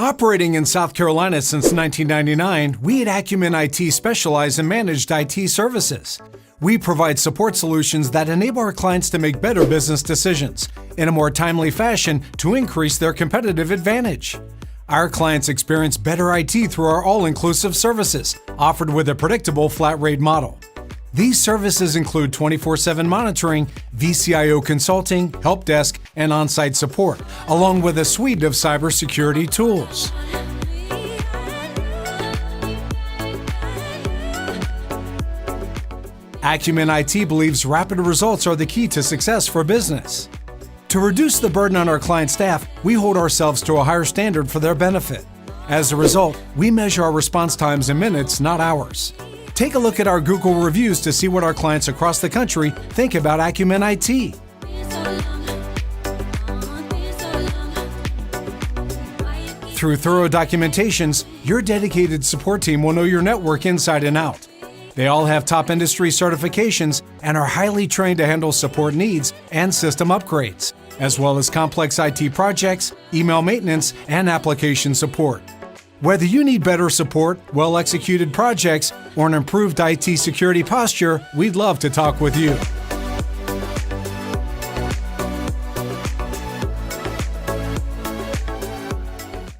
Operating in South Carolina since 1999, we at Acumen IT specialize in managed IT services. We provide support solutions that enable our clients to make better business decisions in a more timely fashion to increase their competitive advantage. Our clients experience better IT through our all-inclusive services, offered with a predictable flat-rate model. These services include 24/7 monitoring, vCIO consulting, help desk, and on-site support, along with a suite of cybersecurity tools. Acumen IT believes rapid results are the key to success for business. To reduce the burden on our client staff, we hold ourselves to a higher standard for their benefit. As a result, we measure our response times in minutes, not hours. Take a look at our Google reviews to see what our clients across the country think about Acumen IT. Through thorough documentations, your dedicated support team will know your network inside and out. They all have top industry certifications and are highly trained to handle support needs and system upgrades, as well as complex IT projects, email maintenance, and application support. Whether you need better support, well-executed projects, or an improved IT security posture, we'd love to talk with you.